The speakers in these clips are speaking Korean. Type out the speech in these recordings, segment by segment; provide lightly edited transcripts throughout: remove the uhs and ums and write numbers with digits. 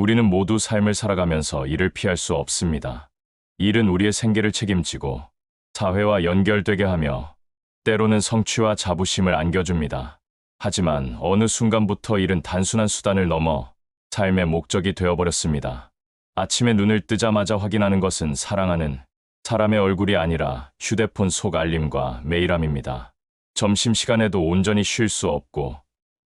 우리는 모두 삶을 살아가면서 일을 피할 수 없습니다. 일은 우리의 생계를 책임지고 사회와 연결되게 하며 때로는 성취와 자부심을 안겨줍니다. 하지만 어느 순간부터 일은 단순한 수단을 넘어 삶의 목적이 되어버렸습니다. 아침에 눈을 뜨자마자 확인하는 것은 사랑하는 사람의 얼굴이 아니라 휴대폰 속 알림과 메일함입니다. 점심시간에도 온전히 쉴 수 없고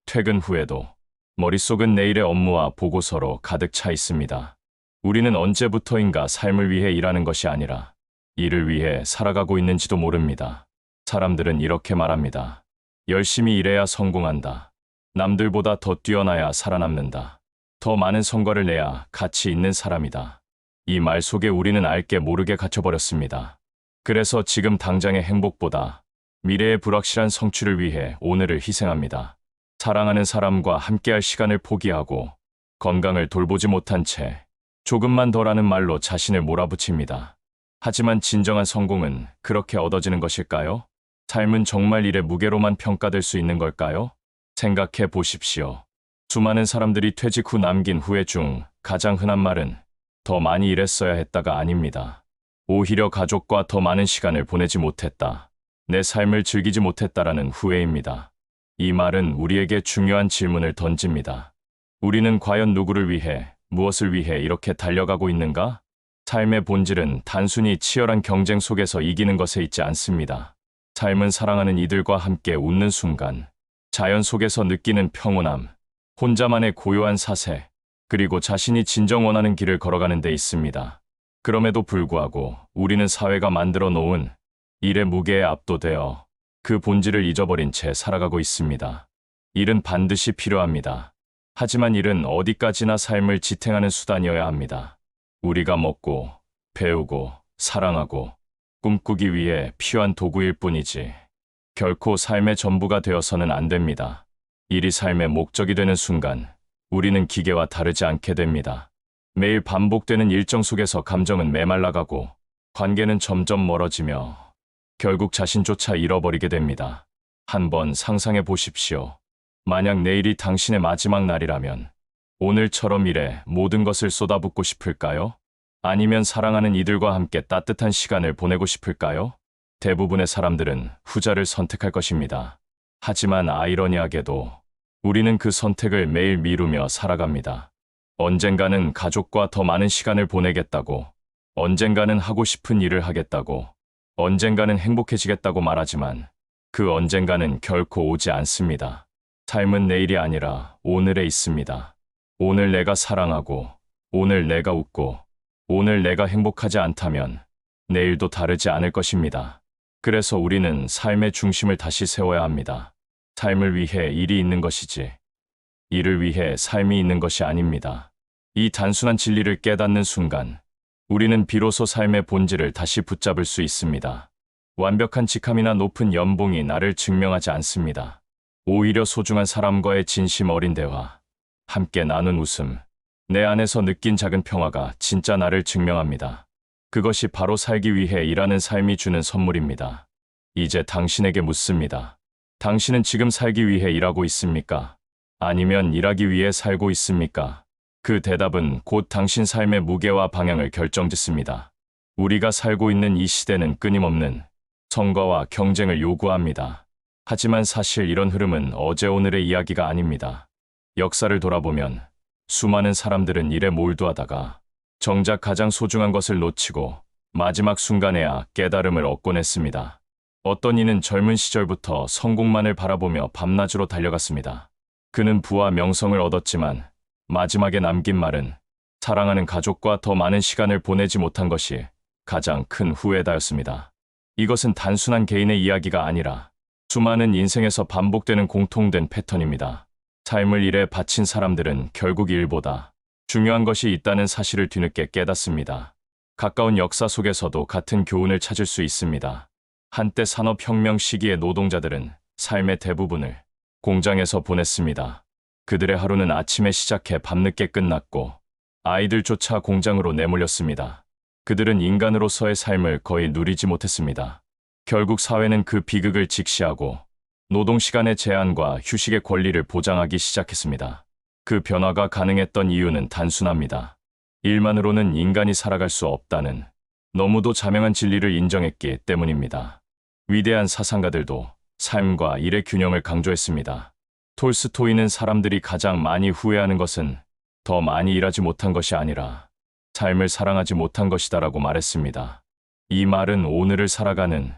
퇴근 후에도 머릿속은 내일의 업무와 보고서로 가득 차 있습니다. 우리는 언제부터인가 삶을 위해 일하는 것이 아니라 일을 위해 살아가고 있는지도 모릅니다. 사람들은 이렇게 말합니다. 열심히 일해야 성공한다. 남들보다 더 뛰어나야 살아남는다. 더 많은 성과를 내야 가치 있는 사람이다. 이 말 속에 우리는 알게 모르게 갇혀버렸습니다. 그래서 지금 당장의 행복보다 미래의 불확실한 성취를 위해 오늘을 희생합니다. 사랑하는 사람과 함께할 시간을 포기하고 건강을 돌보지 못한 채 조금만 더라는 말로 자신을 몰아붙입니다. 하지만 진정한 성공은 그렇게 얻어지는 것일까요? 삶은 정말 일의 무게로만 평가될 수 있는 걸까요? 생각해 보십시오. 수많은 사람들이 퇴직 후 남긴 후회 중 가장 흔한 말은 더 많이 일했어야 했다가 아닙니다. 오히려 가족과 더 많은 시간을 보내지 못했다. 내 삶을 즐기지 못했다라는 후회입니다. 이 말은 우리에게 중요한 질문을 던집니다. 우리는 과연 누구를 위해, 무엇을 위해 이렇게 달려가고 있는가? 삶의 본질은 단순히 치열한 경쟁 속에서 이기는 것에 있지 않습니다. 삶은 사랑하는 이들과 함께 웃는 순간, 자연 속에서 느끼는 평온함, 혼자만의 고요한 사세, 그리고 자신이 진정 원하는 길을 걸어가는 데 있습니다. 그럼에도 불구하고 우리는 사회가 만들어 놓은 일의 무게에 압도되어 그 본질을 잊어버린 채 살아가고 있습니다. 일은 반드시 필요합니다. 하지만 일은 어디까지나 삶을 지탱하는 수단이어야 합니다. 우리가 먹고, 배우고, 사랑하고, 꿈꾸기 위해 필요한 도구일 뿐이지 결코 삶의 전부가 되어서는 안 됩니다. 일이 삶의 목적이 되는 순간 우리는 기계와 다르지 않게 됩니다. 매일 반복되는 일정 속에서 감정은 메말라가고 관계는 점점 멀어지며 결국 자신조차 잃어버리게 됩니다. 한번 상상해 보십시오. 만약 내일이 당신의 마지막 날이라면 오늘처럼 일에 모든 것을 쏟아붓고 싶을까요? 아니면 사랑하는 이들과 함께 따뜻한 시간을 보내고 싶을까요? 대부분의 사람들은 후자를 선택할 것입니다. 하지만 아이러니하게도 우리는 그 선택을 매일 미루며 살아갑니다. 언젠가는 가족과 더 많은 시간을 보내겠다고, 언젠가는 하고 싶은 일을 하겠다고, 언젠가는 행복해지겠다고 말하지만 그 언젠가는 결코 오지 않습니다. 삶은 내일이 아니라 오늘에 있습니다. 오늘 내가 사랑하고, 오늘 내가 웃고, 오늘 내가 행복하지 않다면 내일도 다르지 않을 것입니다. 그래서 우리는 삶의 중심을 다시 세워야 합니다. 삶을 위해 일이 있는 것이지 일을 위해 삶이 있는 것이 아닙니다. 이 단순한 진리를 깨닫는 순간 우리는 비로소 삶의 본질을 다시 붙잡을 수 있습니다. 완벽한 직함이나 높은 연봉이 나를 증명하지 않습니다. 오히려 소중한 사람과의 진심 어린 대화, 함께 나눈 웃음, 내 안에서 느낀 작은 평화가 진짜 나를 증명합니다. 그것이 바로 살기 위해 일하는 삶이 주는 선물입니다. 이제 당신에게 묻습니다. 당신은 지금 살기 위해 일하고 있습니까? 아니면 일하기 위해 살고 있습니까? 그 대답은 곧 당신 삶의 무게와 방향을 결정짓습니다. 우리가 살고 있는 이 시대는 끊임없는 성과와 경쟁을 요구합니다. 하지만 사실 이런 흐름은 어제 오늘의 이야기가 아닙니다. 역사를 돌아보면 수많은 사람들은 일에 몰두하다가 정작 가장 소중한 것을 놓치고 마지막 순간에야 깨달음을 얻곤 했습니다. 어떤 이는 젊은 시절부터 성공만을 바라보며 밤낮으로 달려갔습니다. 그는 부와 명성을 얻었지만 마지막에 남긴 말은 사랑하는 가족과 더 많은 시간을 보내지 못한 것이 가장 큰 후회다였습니다. 이것은 단순한 개인의 이야기가 아니라 수많은 인생에서 반복되는 공통된 패턴입니다. 삶을 일에 바친 사람들은 결국 일보다 중요한 것이 있다는 사실을 뒤늦게 깨닫습니다. 가까운 역사 속에서도 같은 교훈을 찾을 수 있습니다. 한때 산업혁명 시기의 노동자들은 삶의 대부분을 공장에서 보냈습니다. 그들의 하루는 아침에 시작해 밤늦게 끝났고 아이들조차 공장으로 내몰렸습니다. 그들은 인간으로서의 삶을 거의 누리지 못했습니다. 결국 사회는 그 비극을 직시하고 노동시간의 제한과 휴식의 권리를 보장하기 시작했습니다. 그 변화가 가능했던 이유는 단순합니다. 일만으로는 인간이 살아갈 수 없다는 너무도 자명한 진리를 인정했기 때문입니다. 위대한 사상가들도 삶과 일의 균형을 강조했습니다. 톨스토이는 사람들이 가장 많이 후회하는 것은 더 많이 일하지 못한 것이 아니라 삶을 사랑하지 못한 것이다라고 말했습니다. 이 말은 오늘을 살아가는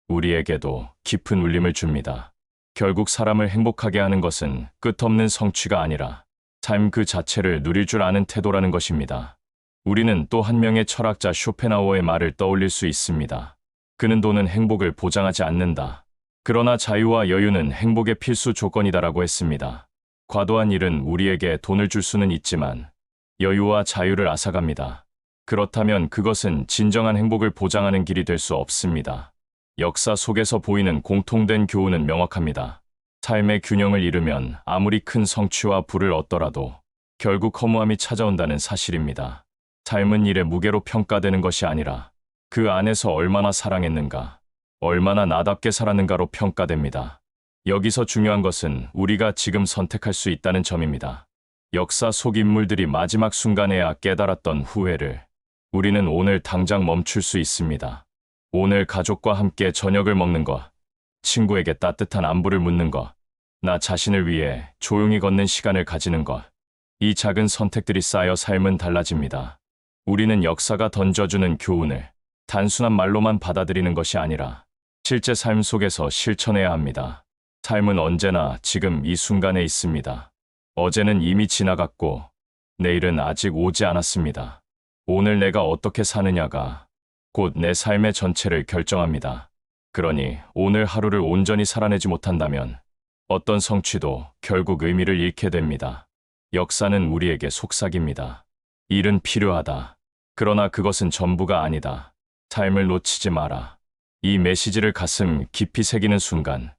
우리에게도 깊은 울림을 줍니다. 결국 사람을 행복하게 하는 것은 끝없는 성취가 아니라 삶 그 자체를 누릴 줄 아는 태도라는 것입니다. 우리는 또 한 명의 철학자 쇼펜하우어의 말을 떠올릴 수 있습니다. 그는 돈은 행복을 보장하지 않는다. 그러나 자유와 여유는 행복의 필수 조건이다라고 했습니다. 과도한 일은 우리에게 돈을 줄 수는 있지만 여유와 자유를 앗아갑니다. 그렇다면 그것은 진정한 행복을 보장하는 길이 될 수 없습니다. 역사 속에서 보이는 공통된 교훈은 명확합니다. 삶의 균형을 잃으면 아무리 큰 성취와 부를 얻더라도 결국 허무함이 찾아온다는 사실입니다. 삶은 일의 무게로 평가되는 것이 아니라 그 안에서 얼마나 사랑했는가, 얼마나 나답게 살았는가로 평가됩니다. 여기서 중요한 것은 우리가 지금 선택할 수 있다는 점입니다. 역사 속 인물들이 마지막 순간에야 깨달았던 후회를 우리는 오늘 당장 멈출 수 있습니다. 오늘 가족과 함께 저녁을 먹는 것, 친구에게 따뜻한 안부를 묻는 것, 나 자신을 위해 조용히 걷는 시간을 가지는 것. 이 작은 선택들이 쌓여 삶은 달라집니다. 우리는 역사가 던져주는 교훈을 단순한 말로만 받아들이는 것이 아니라 실제 삶 속에서 실천해야 합니다. 삶은 언제나 지금 이 순간에 있습니다. 어제는 이미 지나갔고 내일은 아직 오지 않았습니다. 오늘 내가 어떻게 사느냐가 곧 내 삶의 전체를 결정합니다. 그러니 오늘 하루를 온전히 살아내지 못한다면 어떤 성취도 결국 의미를 잃게 됩니다. 역사는 우리에게 속삭입니다. 일은 필요하다. 그러나 그것은 전부가 아니다. 삶을 놓치지 마라. 이 메시지를 가슴 깊이 새기는 순간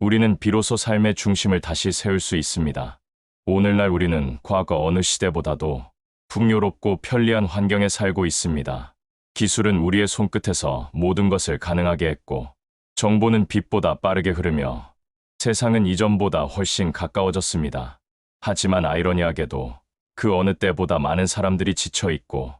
우리는 비로소 삶의 중심을 다시 세울 수 있습니다. 오늘날 우리는 과거 어느 시대보다도 풍요롭고 편리한 환경에 살고 있습니다. 기술은 우리의 손끝에서 모든 것을 가능하게 했고 정보는 빛보다 빠르게 흐르며 세상은 이전보다 훨씬 가까워졌습니다. 하지만 아이러니하게도 그 어느 때보다 많은 사람들이 지쳐있고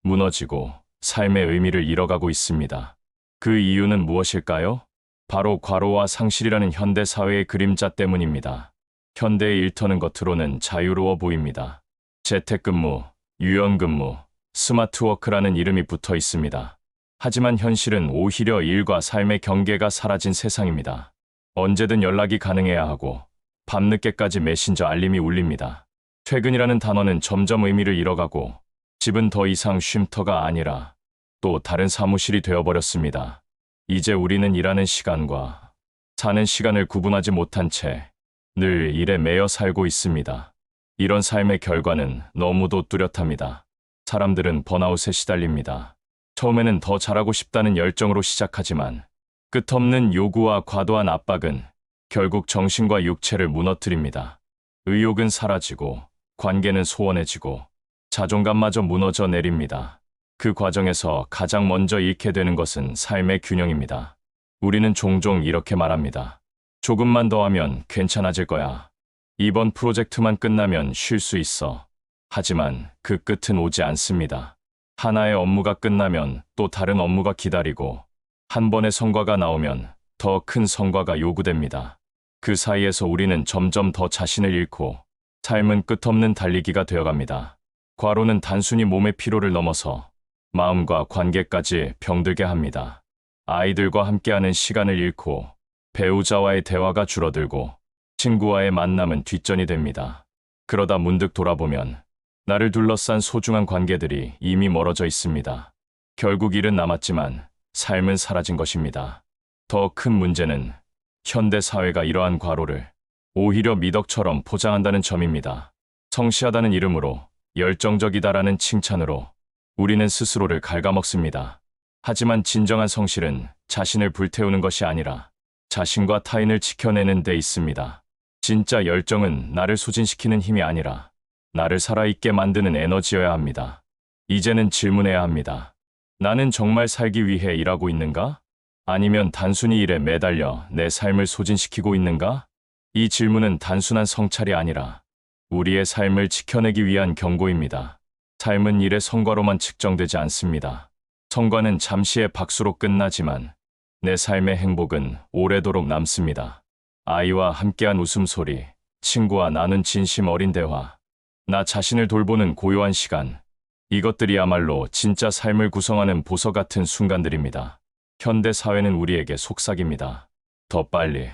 무너지고 삶의 의미를 잃어가고 있습니다. 그 이유는 무엇일까요? 바로 과로와 상실이라는 현대 사회의 그림자 때문입니다. 현대의 일터는 겉으로는 자유로워 보입니다. 재택근무, 유연근무, 스마트워크라는 이름이 붙어 있습니다. 하지만 현실은 오히려 일과 삶의 경계가 사라진 세상입니다. 언제든 연락이 가능해야 하고 밤늦게까지 메신저 알림이 울립니다. 퇴근이라는 단어는 점점 의미를 잃어가고 집은 더 이상 쉼터가 아니라 또 다른 사무실이 되어버렸습니다. 이제 우리는 일하는 시간과 사는 시간을 구분하지 못한 채 늘 일에 매여 살고 있습니다. 이런 삶의 결과는 너무도 뚜렷합니다. 사람들은 번아웃에 시달립니다. 처음에는 더 잘하고 싶다는 열정으로 시작하지만 끝없는 요구와 과도한 압박은 결국 정신과 육체를 무너뜨립니다. 의욕은 사라지고 관계는 소원해지고 자존감마저 무너져 내립니다. 그 과정에서 가장 먼저 잃게 되는 것은 삶의 균형입니다. 우리는 종종 이렇게 말합니다. 조금만 더 하면 괜찮아질 거야. 이번 프로젝트만 끝나면 쉴 수 있어. 하지만 그 끝은 오지 않습니다. 하나의 업무가 끝나면 또 다른 업무가 기다리고 한 번의 성과가 나오면 더 큰 성과가 요구됩니다. 그 사이에서 우리는 점점 더 자신을 잃고 삶은 끝없는 달리기가 되어갑니다. 과로는 단순히 몸의 피로를 넘어서 마음과 관계까지 병들게 합니다. 아이들과 함께하는 시간을 잃고 배우자와의 대화가 줄어들고 친구와의 만남은 뒷전이 됩니다. 그러다 문득 돌아보면 나를 둘러싼 소중한 관계들이 이미 멀어져 있습니다. 결국 일은 남았지만 삶은 사라진 것입니다. 더 큰 문제는 현대 사회가 이러한 과로를 오히려 미덕처럼 포장한다는 점입니다. 성실하다는 이름으로 열정적이다라는 칭찬으로 우리는 스스로를 갉아먹습니다. 하지만 진정한 성실은 자신을 불태우는 것이 아니라 자신과 타인을 지켜내는 데 있습니다. 진짜 열정은 나를 소진시키는 힘이 아니라 나를 살아있게 만드는 에너지여야 합니다. 이제는 질문해야 합니다. 나는 정말 살기 위해 일하고 있는가? 아니면 단순히 일에 매달려 내 삶을 소진시키고 있는가? 이 질문은 단순한 성찰이 아니라 우리의 삶을 지켜내기 위한 경고입니다. 삶은 일의 성과로만 측정되지 않습니다. 성과는 잠시의 박수로 끝나지만 내 삶의 행복은 오래도록 남습니다. 아이와 함께한 웃음소리, 친구와 나눈 진심 어린 대화, 나 자신을 돌보는 고요한 시간, 이것들이야말로 진짜 삶을 구성하는 보석 같은 순간들입니다. 현대 사회는 우리에게 속삭입니다. 더 빨리,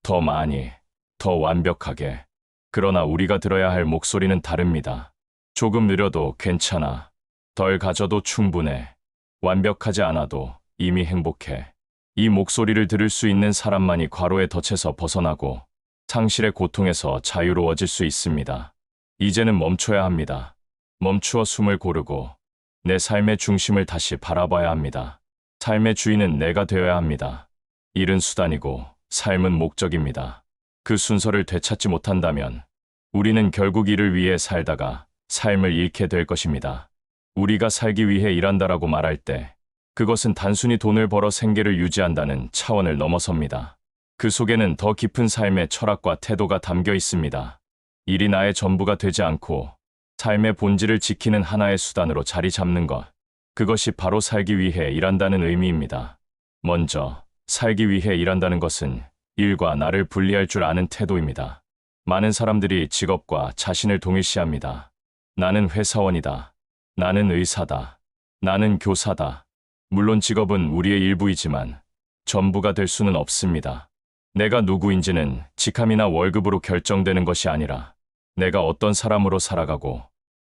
더 많이, 더 완벽하게. 그러나 우리가 들어야 할 목소리는 다릅니다. 조금 느려도 괜찮아. 덜 가져도 충분해. 완벽하지 않아도 이미 행복해. 이 목소리를 들을 수 있는 사람만이 과로에 덫에서 벗어나고 상실의 고통에서 자유로워질 수 있습니다. 이제는 멈춰야 합니다. 멈추어 숨을 고르고 내 삶의 중심을 다시 바라봐야 합니다. 삶의 주인은 내가 되어야 합니다. 일은 수단이고 삶은 목적입니다. 그 순서를 되찾지 못한다면 우리는 결국 일을 위해 살다가 삶을 잃게 될 것입니다. 우리가 살기 위해 일한다라고 말할 때 그것은 단순히 돈을 벌어 생계를 유지한다는 차원을 넘어섭니다. 그 속에는 더 깊은 삶의 철학과 태도가 담겨 있습니다. 일이 나의 전부가 되지 않고 삶의 본질을 지키는 하나의 수단으로 자리 잡는 것. 그것이 바로 살기 위해 일한다는 의미입니다. 먼저, 살기 위해 일한다는 것은 일과 나를 분리할 줄 아는 태도입니다. 많은 사람들이 직업과 자신을 동일시합니다. 나는 회사원이다. 나는 의사다. 나는 교사다. 물론 직업은 우리의 일부이지만 전부가 될 수는 없습니다. 내가 누구인지는 직함이나 월급으로 결정되는 것이 아니라 내가 어떤 사람으로 살아가고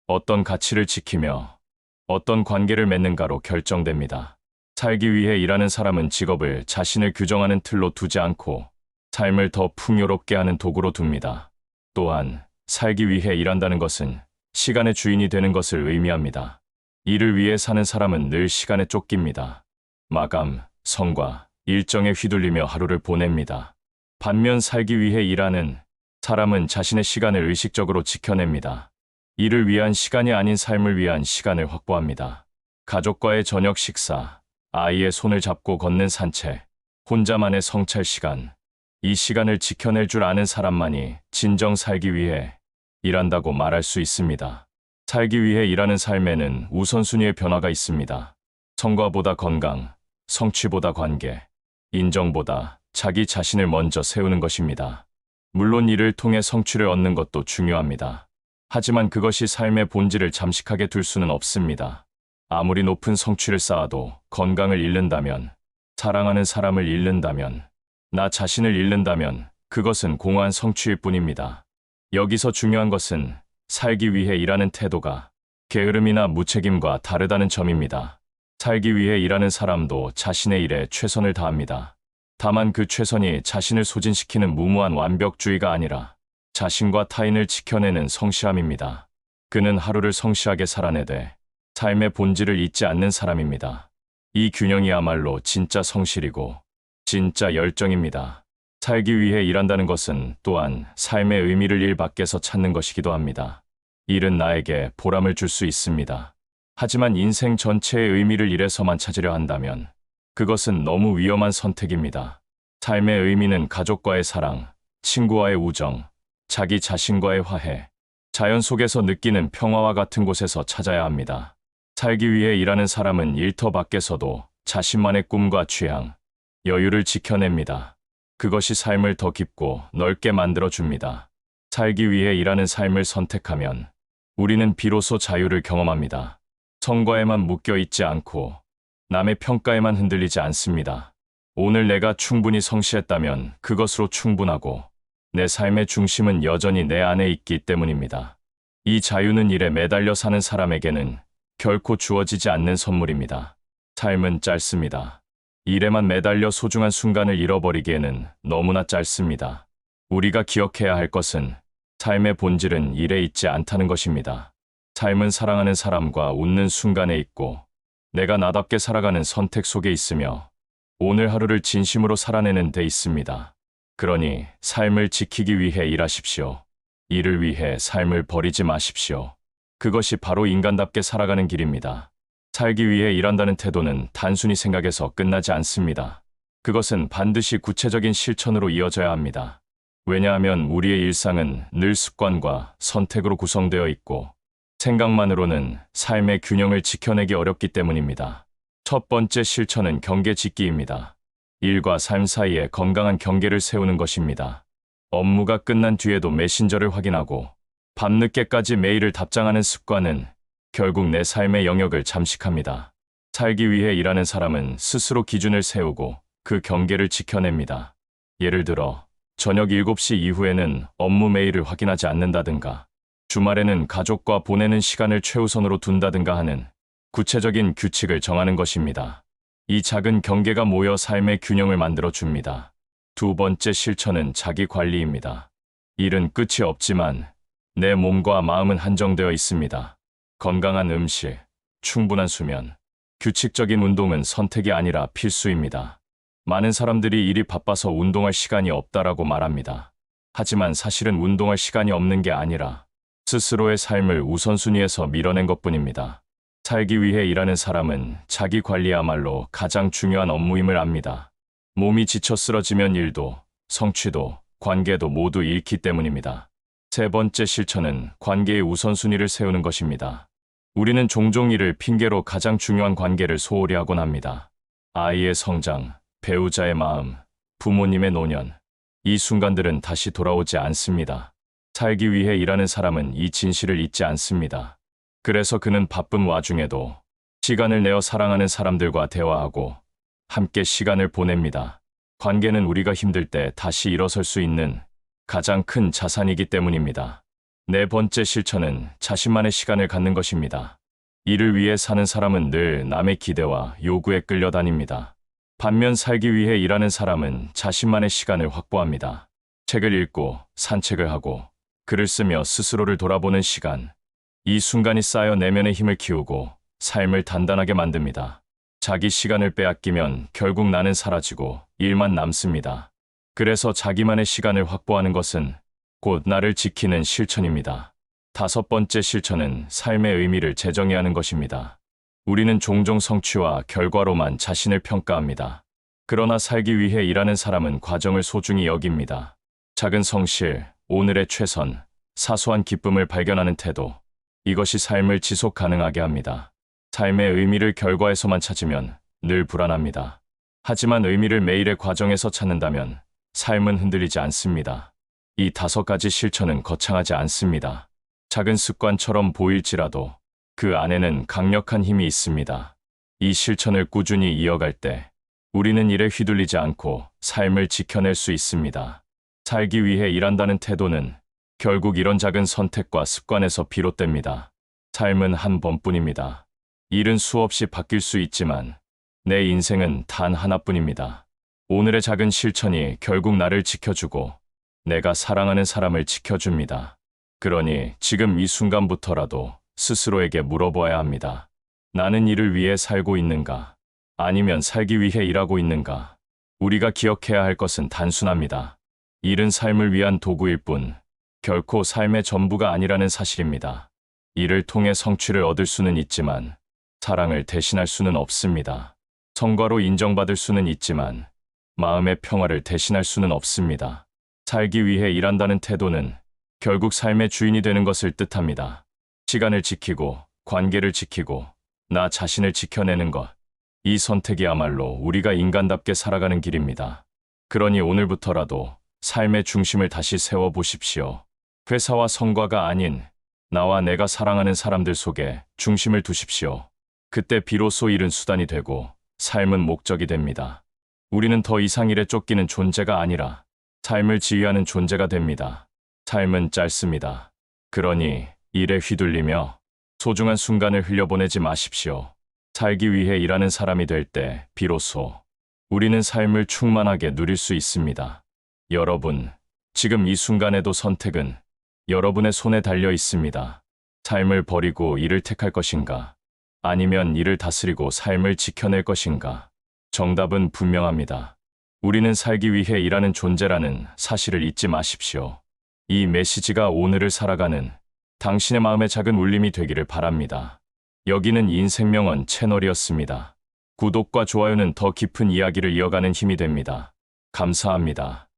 어떤 가치를 지키며 어떤 관계를 맺는가로 결정됩니다. 살기 위해 일하는 사람은 직업을 자신을 규정하는 틀로 두지 않고 삶을 더 풍요롭게 하는 도구로 둡니다. 또한 살기 위해 일한다는 것은 시간의 주인이 되는 것을 의미합니다. 일을 위해 사는 사람은 늘 시간에 쫓깁니다. 마감, 성과, 일정에 휘둘리며 하루를 보냅니다. 반면 살기 위해 일하는 사람은 자신의 시간을 의식적으로 지켜냅니다. 일을 위한 시간이 아닌 삶을 위한 시간을 확보합니다. 가족과의 저녁 식사, 아이의 손을 잡고 걷는 산책, 혼자만의 성찰 시간, 이 시간을 지켜낼 줄 아는 사람만이 진정 살기 위해 일한다고 말할 수 있습니다. 살기 위해 일하는 삶에는 우선순위의 변화가 있습니다. 성과보다 건강, 성취보다 관계, 인정보다 자기 자신을 먼저 세우는 것입니다. 물론 일을 통해 성취를 얻는 것도 중요합니다. 하지만 그것이 삶의 본질을 잠식하게 둘 수는 없습니다. 아무리 높은 성취를 쌓아도 건강을 잃는다면, 사랑하는 사람을 잃는다면, 나 자신을 잃는다면 그것은 공허한 성취일 뿐입니다. 여기서 중요한 것은 살기 위해 일하는 태도가 게으름이나 무책임과 다르다는 점입니다. 살기 위해 일하는 사람도 자신의 일에 최선을 다합니다. 다만 그 최선이 자신을 소진시키는 무모한 완벽주의가 아니라 자신과 타인을 지켜내는 성실함입니다. 그는 하루를 성실하게 살아내되 삶의 본질을 잊지 않는 사람입니다. 이 균형이야말로 진짜 성실이고 진짜 열정입니다. 살기 위해 일한다는 것은 또한 삶의 의미를 일 밖에서 찾는 것이기도 합니다. 일은 나에게 보람을 줄 수 있습니다. 하지만 인생 전체의 의미를 일에서만 찾으려 한다면 그것은 너무 위험한 선택입니다. 삶의 의미는 가족과의 사랑, 친구와의 우정, 자기 자신과의 화해, 자연 속에서 느끼는 평화와 같은 곳에서 찾아야 합니다. 살기 위해 일하는 사람은 일터 밖에서도 자신만의 꿈과 취향, 여유를 지켜냅니다. 그것이 삶을 더 깊고 넓게 만들어줍니다. 살기 위해 일하는 삶을 선택하면 우리는 비로소 자유를 경험합니다. 성과에만 묶여 있지 않고 남의 평가에만 흔들리지 않습니다. 오늘 내가 충분히 성실했다면 그것으로 충분하고 내 삶의 중심은 여전히 내 안에 있기 때문입니다. 이 자유는 일에 매달려 사는 사람에게는 결코 주어지지 않는 선물입니다. 삶은 짧습니다. 일에만 매달려 소중한 순간을 잃어버리기에는 너무나 짧습니다. 우리가 기억해야 할 것은 삶의 본질은 일에 있지 않다는 것입니다. 삶은 사랑하는 사람과 웃는 순간에 있고 내가 나답게 살아가는 선택 속에 있으며 오늘 하루를 진심으로 살아내는 데 있습니다. 그러니 삶을 지키기 위해 일하십시오. 일을 위해 삶을 버리지 마십시오. 그것이 바로 인간답게 살아가는 길입니다. 살기 위해 일한다는 태도는 단순히 생각에서 끝나지 않습니다. 그것은 반드시 구체적인 실천으로 이어져야 합니다. 왜냐하면 우리의 일상은 늘 습관과 선택으로 구성되어 있고 생각만으로는 삶의 균형을 지켜내기 어렵기 때문입니다. 첫 번째 실천은 경계 짓기입니다. 일과 삶 사이에 건강한 경계를 세우는 것입니다. 업무가 끝난 뒤에도 메신저를 확인하고 밤늦게까지 메일을 답장하는 습관은 결국 내 삶의 영역을 잠식합니다. 살기 위해 일하는 사람은 스스로 기준을 세우고 그 경계를 지켜냅니다. 예를 들어 저녁 7시 이후에는 업무 메일을 확인하지 않는다든가 주말에는 가족과 보내는 시간을 최우선으로 둔다든가 하는 구체적인 규칙을 정하는 것입니다. 이 작은 경계가 모여 삶의 균형을 만들어 줍니다. 두 번째 실천은 자기 관리입니다. 일은 끝이 없지만 내 몸과 마음은 한정되어 있습니다. 건강한 음식, 충분한 수면, 규칙적인 운동은 선택이 아니라 필수입니다. 많은 사람들이 일이 바빠서 운동할 시간이 없다라고 말합니다. 하지만 사실은 운동할 시간이 없는 게 아니라 스스로의 삶을 우선순위에서 밀어낸 것뿐입니다. 살기 위해 일하는 사람은 자기 관리야말로 가장 중요한 업무임을 압니다. 몸이 지쳐 쓰러지면 일도, 성취도, 관계도 모두 잃기 때문입니다. 세 번째 실천은 관계의 우선순위를 세우는 것입니다. 우리는 종종 이를 핑계로 가장 중요한 관계를 소홀히 하곤 합니다. 아이의 성장, 배우자의 마음, 부모님의 노년, 이 순간들은 다시 돌아오지 않습니다. 살기 위해 일하는 사람은 이 진실을 잊지 않습니다. 그래서 그는 바쁜 와중에도 시간을 내어 사랑하는 사람들과 대화하고 함께 시간을 보냅니다. 관계는 우리가 힘들 때 다시 일어설 수 있는 가장 큰 자산이기 때문입니다. 네 번째 실천은 자신만의 시간을 갖는 것입니다. 일을 위해 사는 사람은 늘 남의 기대와 요구에 끌려다닙니다. 반면 살기 위해 일하는 사람은 자신만의 시간을 확보합니다. 책을 읽고 산책을 하고 글을 쓰며 스스로를 돌아보는 시간. 이 순간이 쌓여 내면의 힘을 키우고 삶을 단단하게 만듭니다. 자기 시간을 빼앗기면 결국 나는 사라지고 일만 남습니다. 그래서 자기만의 시간을 확보하는 것은 곧 나를 지키는 실천입니다. 다섯 번째 실천은 삶의 의미를 재정의하는 것입니다. 우리는 종종 성취와 결과로만 자신을 평가합니다. 그러나 살기 위해 일하는 사람은 과정을 소중히 여깁니다. 작은 성실, 오늘의 최선, 사소한 기쁨을 발견하는 태도, 이것이 삶을 지속 가능하게 합니다. 삶의 의미를 결과에서만 찾으면 늘 불안합니다. 하지만 의미를 매일의 과정에서 찾는다면 삶은 흔들리지 않습니다. 이 5가지 실천은 거창하지 않습니다. 작은 습관처럼 보일지라도 그 안에는 강력한 힘이 있습니다. 이 실천을 꾸준히 이어갈 때 우리는 일에 휘둘리지 않고 삶을 지켜낼 수 있습니다. 살기 위해 일한다는 태도는 결국 이런 작은 선택과 습관에서 비롯됩니다. 삶은 한 번뿐입니다. 일은 수없이 바뀔 수 있지만 내 인생은 단 하나뿐입니다. 오늘의 작은 실천이 결국 나를 지켜주고 내가 사랑하는 사람을 지켜줍니다. 그러니 지금 이 순간부터라도 스스로에게 물어봐야 합니다. 나는 일을 위해 살고 있는가? 아니면 살기 위해 일하고 있는가? 우리가 기억해야 할 것은 단순합니다. 일은 삶을 위한 도구일 뿐 결코 삶의 전부가 아니라는 사실입니다. 이를 통해 성취를 얻을 수는 있지만 사랑을 대신할 수는 없습니다. 성과로 인정받을 수는 있지만 마음의 평화를 대신할 수는 없습니다. 살기 위해 일한다는 태도는 결국 삶의 주인이 되는 것을 뜻합니다. 시간을 지키고 관계를 지키고 나 자신을 지켜내는 것. 이 선택이야말로 우리가 인간답게 살아가는 길입니다. 그러니 오늘부터라도 삶의 중심을 다시 세워보십시오. 회사와 성과가 아닌 나와 내가 사랑하는 사람들 속에 중심을 두십시오. 그때 비로소 일은 수단이 되고 삶은 목적이 됩니다. 우리는 더 이상 일에 쫓기는 존재가 아니라 삶을 지휘하는 존재가 됩니다. 삶은 짧습니다. 그러니 일에 휘둘리며 소중한 순간을 흘려보내지 마십시오. 살기 위해 일하는 사람이 될 때 비로소 우리는 삶을 충만하게 누릴 수 있습니다. 여러분, 지금 이 순간에도 선택은 여러분의 손에 달려 있습니다. 삶을 버리고 일을 택할 것인가? 아니면 일을 다스리고 삶을 지켜낼 것인가? 정답은 분명합니다. 우리는 살기 위해 일하는 존재라는 사실을 잊지 마십시오. 이 메시지가 오늘을 살아가는 당신의 마음의 작은 울림이 되기를 바랍니다. 여기는 인생명언 채널이었습니다. 구독과 좋아요는 더 깊은 이야기를 이어가는 힘이 됩니다. 감사합니다.